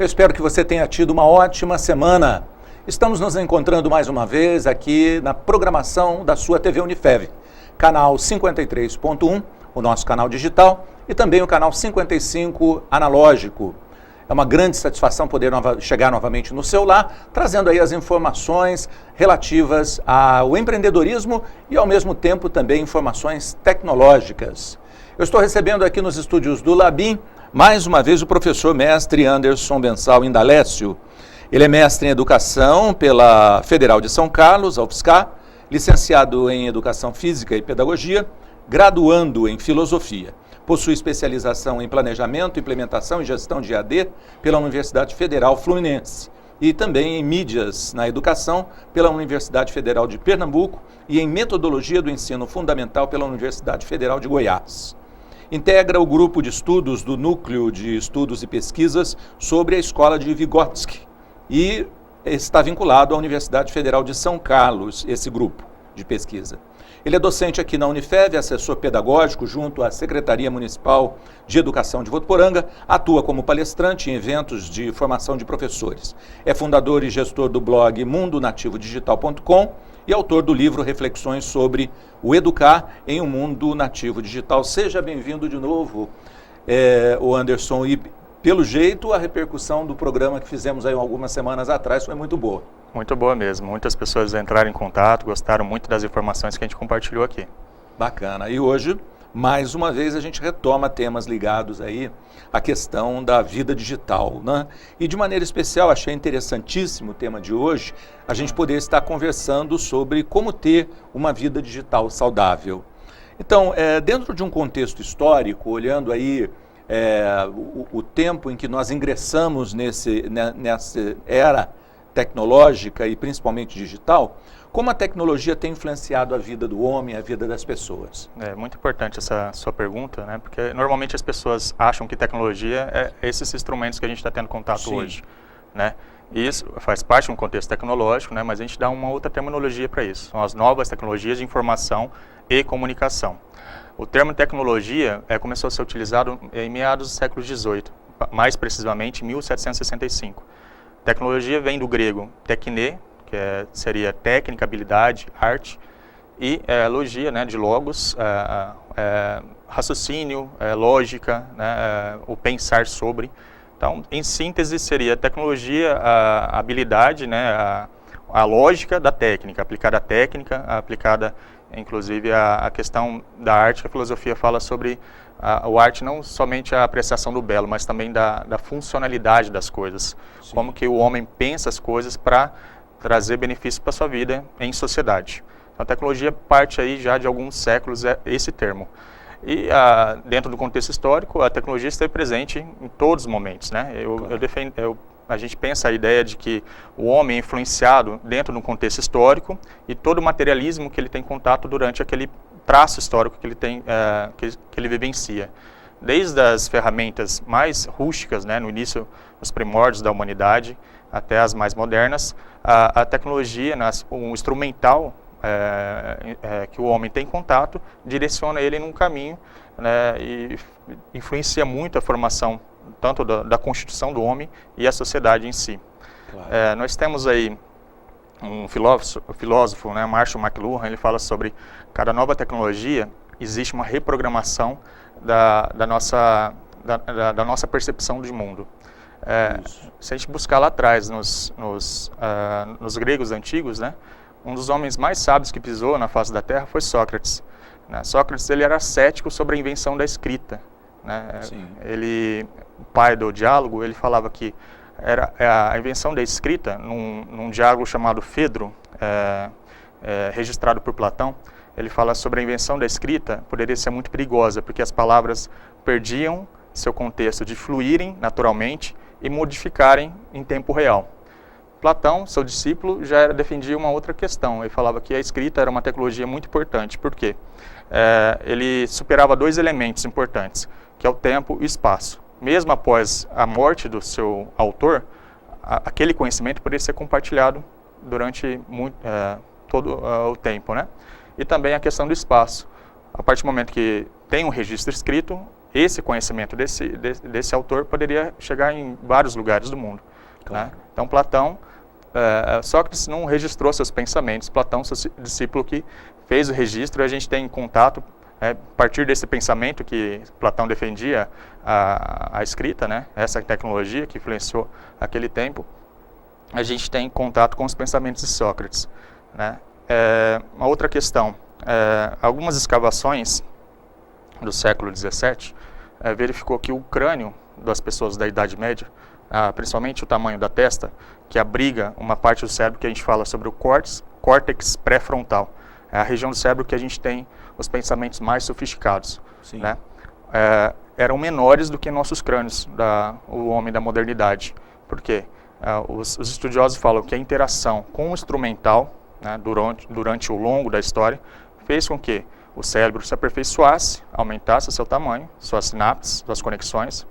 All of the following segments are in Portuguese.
Eu espero que você tenha tido uma ótima semana. Estamos nos encontrando mais uma vez aqui na programação da sua TV Unifev, canal 53.1, o nosso canal digital, e também o canal 55 analógico. É uma grande satisfação poder chegar novamente no seu lar, trazendo aí as informações relativas ao empreendedorismo e, ao mesmo tempo, também informações tecnológicas. Eu estou recebendo aqui nos estúdios do Labim, mais uma vez, o professor mestre Anderson Bensal Indalécio. Ele é mestre em Educação pela Federal de São Carlos, a UFSCar, licenciado em Educação Física e Pedagogia, graduando em Filosofia. Possui especialização em Planejamento, Implementação e Gestão de EAD pela Universidade Federal Fluminense e também em Mídias na Educação pela Universidade Federal de Pernambuco e em Metodologia do Ensino Fundamental pela Universidade Federal de Goiás. Integra o grupo de estudos do Núcleo de Estudos e Pesquisas sobre a Escola de Vygotsky e está vinculado à Universidade Federal de São Carlos, esse grupo de pesquisa. Ele é docente aqui na Unifev, assessor pedagógico junto à Secretaria Municipal de Educação de Votuporanga, atua como palestrante em eventos de formação de professores. É fundador e gestor do blog mundonativo-digital.com e autor do livro Reflexões sobre o Educar em um Mundo Nativo Digital. Seja bem-vindo de novo, o Anderson. E, pelo jeito, a repercussão do programa que fizemos aí algumas semanas atrás foi muito boa. Muito boa mesmo. Muitas pessoas entraram em contato, gostaram muito das informações que a gente compartilhou aqui. Bacana. E hoje, mais uma vez, a gente retoma temas ligados aí à questão da vida digital, né? E de maneira especial, achei interessantíssimo o tema de hoje, a gente poder estar conversando sobre como ter uma vida digital saudável. Então, dentro de um contexto histórico, olhando aí o tempo em que nós ingressamos nessa era tecnológica e principalmente digital, como a tecnologia tem influenciado a vida do homem, a vida das pessoas? É muito importante essa sua pergunta, né? Porque normalmente as pessoas acham que tecnologia é esses instrumentos que a gente está tendo contato Sim. hoje, né? E isso faz parte de um contexto tecnológico, né? Mas a gente dá uma outra terminologia para isso. São as novas tecnologias de informação e comunicação. O termo tecnologia começou a ser utilizado em meados do século XVIII, mais precisamente em 1765. Tecnologia vem do grego tekne, que seria técnica, habilidade, arte, e logia, né, de logos, raciocínio, lógica, né, o pensar sobre. Então, em síntese, seria tecnologia, a habilidade, né, a lógica da técnica, aplicada inclusive a questão da arte, que a filosofia fala sobre a arte não somente a apreciação do belo, mas também da funcionalidade das coisas. Sim. Como que o homem pensa as coisas para trazer benefício para a sua vida em sociedade. Então, a tecnologia parte aí já de alguns séculos, esse termo. E dentro do contexto histórico, a tecnologia esteve presente em todos os momentos, né? A gente pensa a ideia de que o homem é influenciado dentro de um contexto histórico e todo o materialismo que ele tem contato durante aquele traço histórico que ele tem, que ele vivencia. Desde as ferramentas mais rústicas, né, no início, nos primórdios da humanidade, até as mais modernas, a tecnologia, o instrumental que o homem tem contato, direciona ele num caminho, né, e influencia muito a formação tanto da constituição do homem e a sociedade em si. Claro. Nós temos aí um filósofo, né, Marshall McLuhan, ele fala sobre cada nova tecnologia existe uma reprogramação da nossa percepção de mundo. Se a gente buscar lá atrás, nos gregos antigos, né, um dos homens mais sábios que pisou na face da Terra foi Sócrates. Né? Sócrates ele era cético sobre a invenção da escrita. Né? O pai do diálogo, ele falava que a invenção da escrita, num diálogo chamado Fedro, registrado por Platão, ele fala sobre a invenção da escrita poderia ser muito perigosa, porque as palavras perdiam seu contexto de fluírem naturalmente e modificarem em tempo real. Platão, seu discípulo, já defendia uma outra questão. Ele falava que a escrita era uma tecnologia muito importante. Por quê? Ele superava dois elementos importantes, que é o tempo e o espaço. Mesmo após a morte do seu autor, aquele conhecimento poderia ser compartilhado durante todo o tempo, né? E também a questão do espaço. A partir do momento que tem um registro escrito, esse conhecimento desse autor poderia chegar em vários lugares do mundo. Claro. Né? Então, Platão, Sócrates não registrou seus pensamentos, Platão, seu discípulo, que fez o registro, e a gente tem contato, a partir desse pensamento que Platão defendia a escrita, né? Essa tecnologia que influenciou aquele tempo, a gente tem contato com os pensamentos de Sócrates. Né? Uma outra questão, algumas escavações do século XVII verificou que o crânio das pessoas da Idade Média, principalmente o tamanho da testa, que abriga uma parte do cérebro que a gente fala sobre o córtex pré-frontal, é a região do cérebro que a gente tem os pensamentos mais sofisticados. Sim. Né? Eram menores do que nossos crânios, o homem da modernidade. Por quê? Os estudiosos falam que a interação com o instrumental, né, durante o longo da história, fez com que o cérebro se aperfeiçoasse, aumentasse seu tamanho, suas sinapses, suas conexões,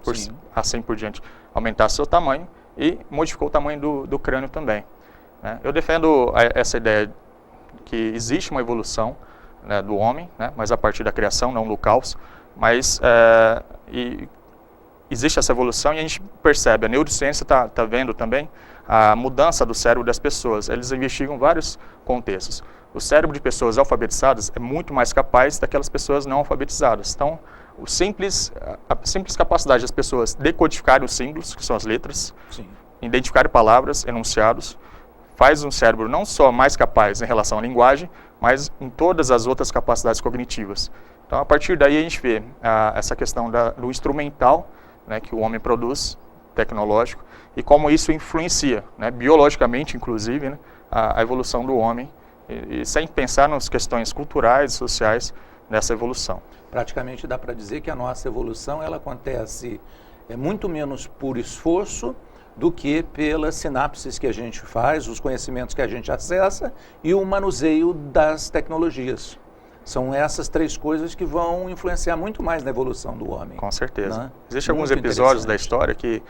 assim por diante, aumentasse seu tamanho e modificou o tamanho do crânio também. Né? Eu defendo essa ideia que existe uma evolução, né, do homem, né, mas a partir da criação, não do caos, mas existe essa evolução e a gente percebe, a neurociência está vendo também a mudança do cérebro das pessoas. Eles investigam vários contextos. O cérebro de pessoas alfabetizadas é muito mais capaz daquelas pessoas não alfabetizadas. Então, a simples capacidade das pessoas decodificarem os símbolos, que são as letras, identificarem palavras, enunciados, faz um cérebro não só mais capaz em relação à linguagem, mas em todas as outras capacidades cognitivas. Então, a partir daí, a gente vê essa questão do instrumental, né, que o homem produz, tecnológico, e como isso influencia, né, biologicamente, inclusive, né, a evolução do homem, e sem pensar nas questões culturais e sociais dessa evolução. Praticamente dá para dizer que a nossa evolução ela acontece muito menos por esforço do que pelas sinapses que a gente faz, os conhecimentos que a gente acessa e o manuseio das tecnologias. São essas três coisas que vão influenciar muito mais na evolução do homem. Com certeza. Né? Existem alguns episódios da história que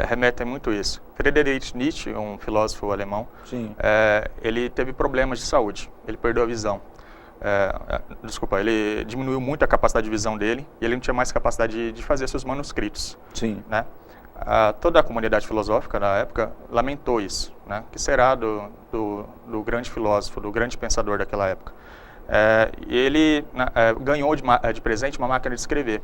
remetem muito a isso. Friedrich Nietzsche, um filósofo alemão, ele teve problemas de saúde, ele perdeu a visão. Ele diminuiu muito a capacidade de visão dele e ele não tinha mais capacidade de fazer seus manuscritos. Sim. Né? Toda a comunidade filosófica na época lamentou isso. Né? O que será do grande filósofo, do grande pensador daquela época? Ele ganhou de presente uma máquina de escrever.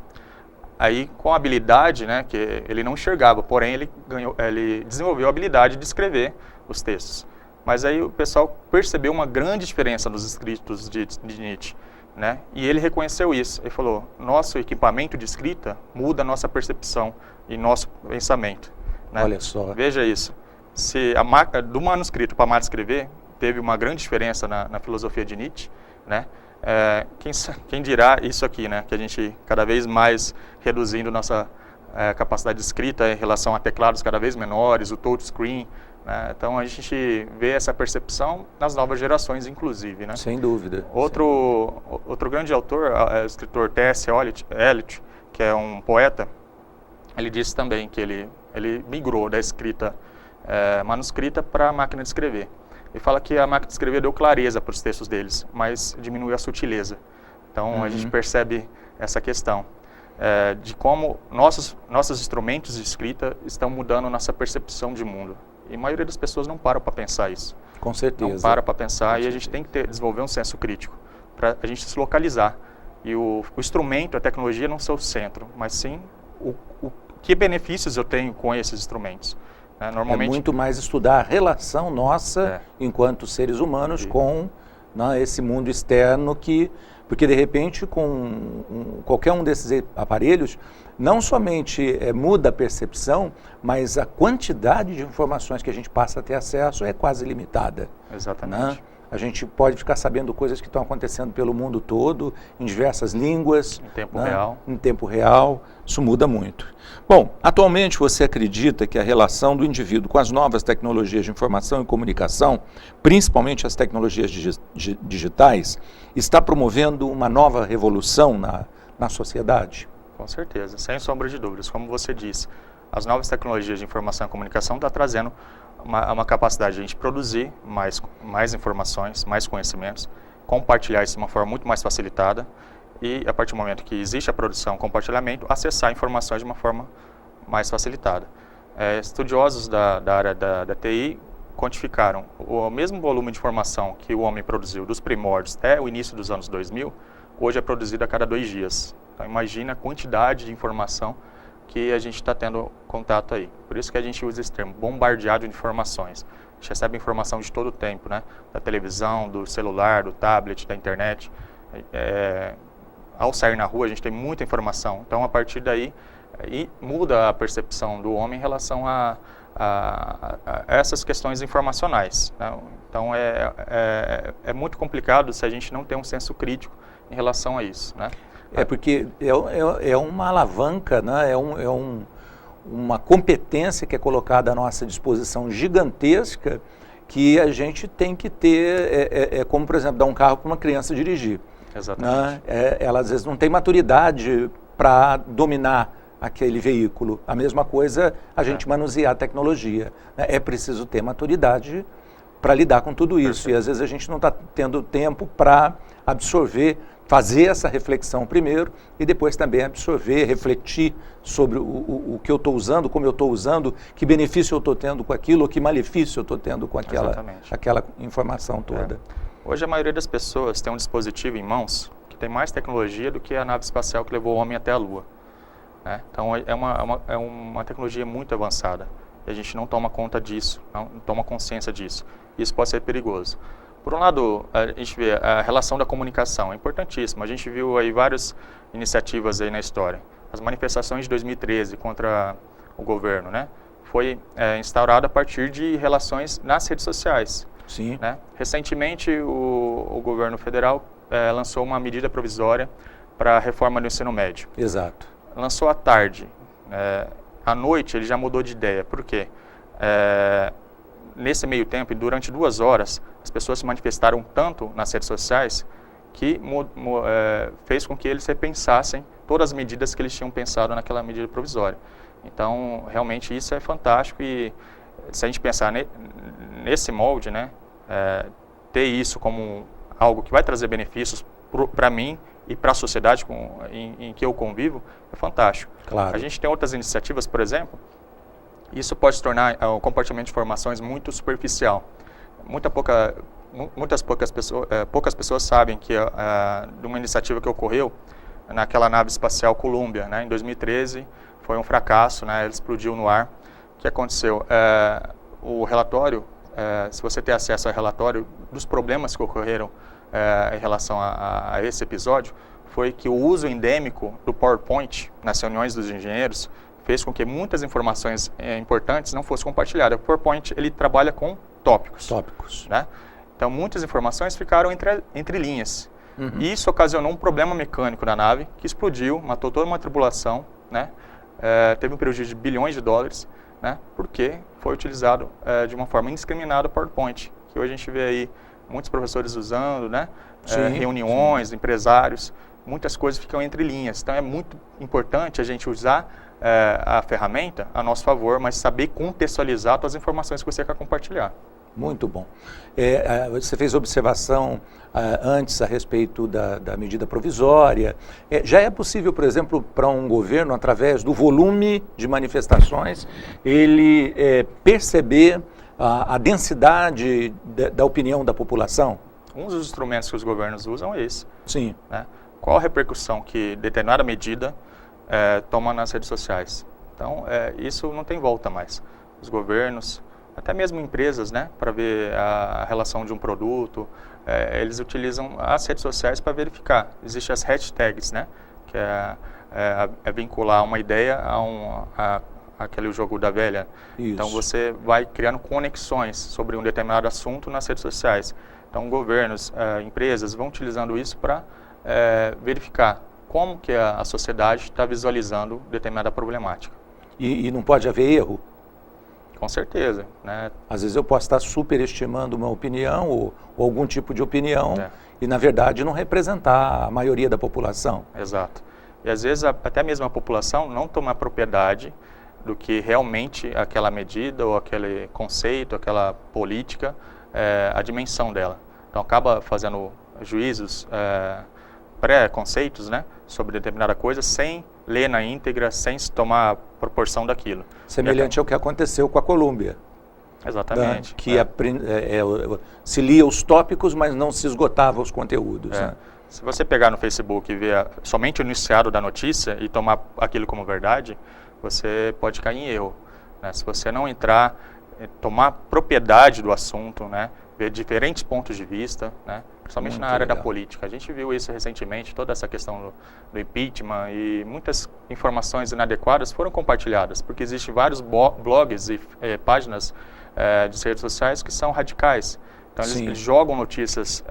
Aí, com a habilidade, né, que ele não enxergava, porém ele desenvolveu a habilidade de escrever os textos. Mas aí o pessoal percebeu uma grande diferença nos escritos de Nietzsche, né? E ele reconheceu isso. Ele falou, nosso equipamento de escrita muda a nossa percepção e nosso pensamento. Né? Olha só. Veja isso. Se do manuscrito para a máquina de escrever, teve uma grande diferença na filosofia de Nietzsche, né? Quem dirá isso aqui, né? Que a gente cada vez mais reduzindo nossa capacidade de escrita em relação a teclados cada vez menores, o touchscreen, né? Então a gente vê essa percepção nas novas gerações, inclusive, né? Sem dúvida. Outro grande autor, o escritor T.S. Eliot, que é um poeta, ele disse também que ele migrou da escrita manuscrita para a máquina de escrever. Ele fala que a máquina de escrever deu clareza para os textos deles, mas diminuiu a sutileza. Então, a gente percebe essa questão de como nossos instrumentos de escrita estão mudando nossa percepção de mundo. E a maioria das pessoas não para pensar isso. Com certeza. Não para pensar e a gente tem que desenvolver um senso crítico para a gente se localizar. E o instrumento, a tecnologia não ser o centro, mas sim que benefícios eu tenho com esses instrumentos. Normalmente, é muito mais estudar a relação nossa, enquanto seres humanos, com esse mundo externo porque de repente com qualquer um desses aparelhos, não somente muda a percepção, mas a quantidade de informações que a gente passa a ter acesso é quase limitada. Exatamente. Né? A gente pode ficar sabendo coisas que estão acontecendo pelo mundo todo, em diversas línguas. Em tempo real. Em tempo real, isso muda muito. Bom, atualmente você acredita que a relação do indivíduo com as novas tecnologias de informação e comunicação, principalmente as tecnologias digitais, está promovendo uma nova revolução na sociedade? Com certeza, sem sombra de dúvidas. Como você disse, as novas tecnologias de informação e comunicação estão trazendo uma capacidade de a gente produzir mais informações, mais conhecimentos, compartilhar isso de uma forma muito mais facilitada. e, a partir do momento que existe a produção e compartilhamento, acessar informações de uma forma mais facilitada. Estudiosos da área da TI quantificaram o mesmo volume de informação que o homem produziu dos primórdios até o início dos anos 2000, hoje é produzido a cada 2 dias. Então, imagina a quantidade de informação que a gente está tendo contato aí. Por isso que a gente usa esse termo, bombardeado de informações. A gente recebe informação de todo o tempo, né? Da televisão, do celular, do tablet, da internet. Ao sair na rua, a gente tem muita informação. Então, a partir daí, muda a percepção do homem em relação a essas questões informacionais, né? Então, é muito complicado se a gente não tem um senso crítico em relação a isso, né? Porque é uma alavanca, né? Uma competência que é colocada à nossa disposição gigantesca, que a gente tem que ter, como, por exemplo, dar um carro para uma criança dirigir. Exatamente. Né? Ela, às vezes, não tem maturidade para dominar aquele veículo. A mesma coisa a gente manusear a tecnologia. Né? É preciso ter maturidade para lidar com tudo isso. Perfeito. E, às vezes, a gente não está tendo tempo para absorver, fazer essa reflexão primeiro e depois também absorver, refletir sobre o que eu estou usando, como eu estou usando, que benefício eu estou tendo com aquilo, ou que malefício eu estou tendo com aquela informação toda. Hoje a maioria das pessoas tem um dispositivo em mãos que tem mais tecnologia do que a nave espacial que levou o homem até a Lua. Né? Então é uma tecnologia muito avançada e a gente não toma conta disso, não toma consciência disso. Isso pode ser perigoso. Por um lado, a gente vê a relação da comunicação, é importantíssima. A gente viu aí várias iniciativas aí na história. As manifestações de 2013 contra o governo, né? Foi instaurada a partir de relações nas redes sociais. Sim. Né? Recentemente, o governo federal lançou uma medida provisória para a reforma do ensino médio. Exato. Lançou à tarde. À noite, ele já mudou de ideia. Por quê? Nesse meio tempo, e durante 2 horas, as pessoas se manifestaram tanto nas redes sociais que fez com que eles repensassem todas as medidas que eles tinham pensado naquela medida provisória. Então, realmente, isso é fantástico e se a gente pensar nesse molde, né, ter isso como algo que vai trazer benefícios para mim e para a sociedade em que eu convivo, é fantástico. Claro. A gente tem outras iniciativas, por exemplo, isso pode se tornar o compartilhamento de informações muito superficial. Poucas pessoas sabem que de uma iniciativa que ocorreu naquela nave espacial Columbia, né, em 2013, foi um fracasso, né, ele explodiu no ar. O que aconteceu? O relatório, se você ter acesso ao relatório dos problemas que ocorreram em relação a esse episódio, foi que o uso endêmico do PowerPoint nas reuniões dos engenheiros fez com que muitas informações importantes não fossem compartilhadas. O PowerPoint, ele trabalha com tópicos. Né? Então, muitas informações ficaram entre linhas. Uhum. E isso ocasionou um problema mecânico na nave, que explodiu, matou toda uma tripulação, né? Teve um prejuízo de bilhões de dólares, né? Porque foi utilizado de uma forma indiscriminada o PowerPoint, que hoje a gente vê aí muitos professores usando, né? Reuniões, empresários, muitas coisas ficam entre linhas. Então, é muito importante a gente usar a ferramenta a nosso favor, mas saber contextualizar todas as informações que você quer compartilhar. Muito bom. Você fez observação antes a respeito da medida provisória. Já é possível, por exemplo, para um governo, através do volume de manifestações, ele perceber a densidade da opinião da população? Um dos instrumentos que os governos usam é esse. Sim. Né? Qual a repercussão que determinada medida toma nas redes sociais? Então, isso não tem volta mais. Os governos, até mesmo empresas, né, para ver a relação de um produto, eles utilizam as redes sociais para verificar. Existem as hashtags, né, que é vincular uma ideia a aquele jogo da velha. Isso. Então, você vai criando conexões sobre um determinado assunto nas redes sociais. Então, governos, empresas vão utilizando isso para verificar como que a sociedade está visualizando determinada problemática. E não pode haver erro? Com certeza. Né? Às vezes eu posso estar superestimando uma opinião ou algum tipo de opinião e, na verdade, não representar a maioria da população. Exato. E, às vezes, até mesmo a população não toma propriedade do que realmente aquela medida ou aquele conceito, aquela política, a dimensão dela. Então, acaba fazendo juízos pré-conceitos, né, sobre determinada coisa, sem ler na íntegra, sem se tomar proporção daquilo. Semelhante ao que aconteceu com a Colômbia. Exatamente. Né? Que se lia os tópicos, mas não se esgotava os conteúdos. Né? Se você pegar no Facebook e ver somente o enunciado da notícia e tomar aquilo como verdade, você pode cair em erro. Né? Se você não entrar, tomar propriedade do assunto, né? Ver diferentes pontos de vista, né? Principalmente Muito na área legal. da política. A gente viu isso recentemente, toda essa questão do impeachment, e muitas informações inadequadas foram compartilhadas, porque existem vários blogs e páginas de redes sociais que são radicais. Então eles jogam notícias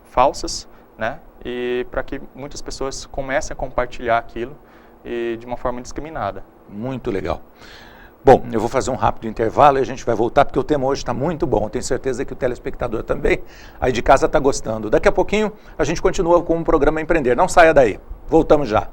falsas, né? E para que muitas pessoas comecem a compartilhar aquilo e de uma forma indiscriminada. Muito legal. Bom, eu vou fazer um rápido intervalo e a gente vai voltar, porque o tema hoje está muito bom. Tenho certeza que o telespectador também, aí de casa, está gostando. Daqui a pouquinho a gente continua com o programa Empreender. Não saia daí. Voltamos já.